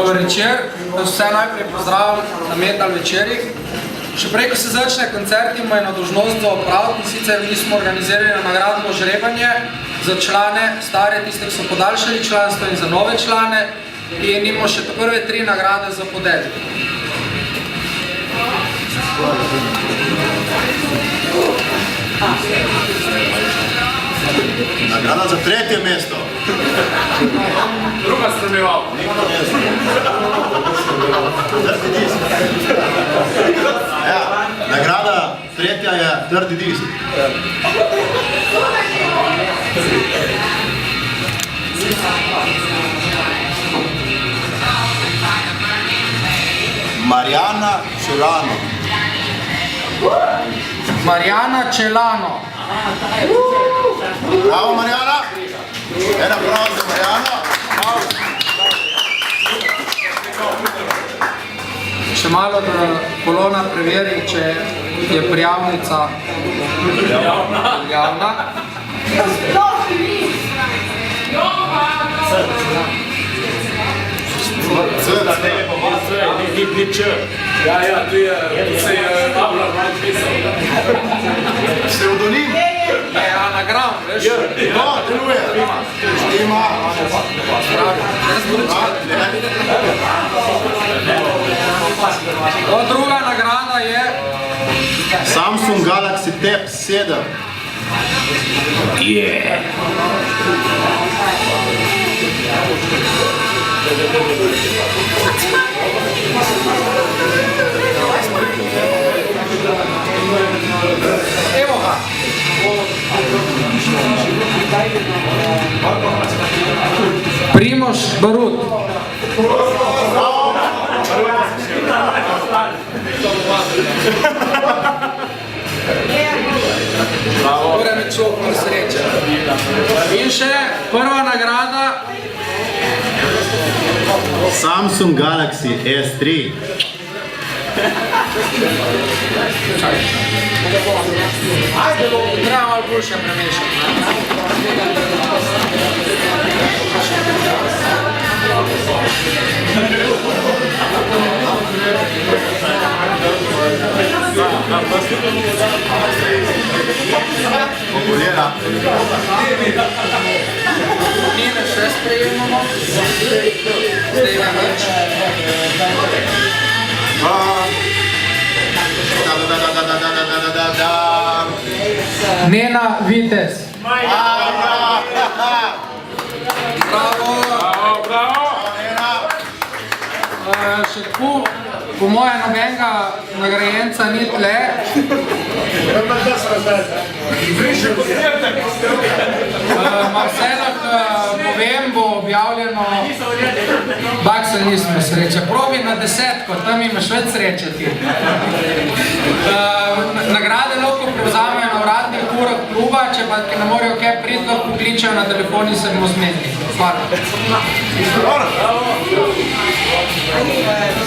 Dober večer, vse najprej pozdravljam na Metal večerih. Še prej, ko se začne koncert, ima eno dolžnost za opraviti, sicer mi smo organizirali nagradno žrebanje za člane, stare, tiste, ki so podaljšali članstvo in za nove člane in imamo še prve 3 nagrade za podeliti. Nagrada za 3. mesto. Druga strmival. Ja, nagrada 3. je trdi disk. Marjana Čelano. Marjana Čelano. Bravo, Marjana! En aplauz za Marjano! Še malo, da Polona preveri, če je prijavnica javna. Ni č. Ja, tu se je Abla malo pisal. Pseudonim? Je anagram, veš? No, deluje. Štima. Druga nagrada je Samsung Galaxy Tab 7. Yeah. evo ga. Primož Barut. Mora me čopno sreče. In še prva nagrada Samsung Galaxy S3. Treba malo bolj še premešati. Populera. Nine še sprejemamo. Zdaj ne več. Nena Vitez. Bravo. Še tako, po moje nobenega nagrajenca ni tle. Marcelah, povem, bo objavljeno. Baksa nismo sreče. Probi na 10, tam imaš več sreče ti. Nagrade lahko prevzamejo na uradnih urah kluba, če pa ne morajo kaj priti, lahko pokličejo na telefon in se bomo zmenili. Hvala.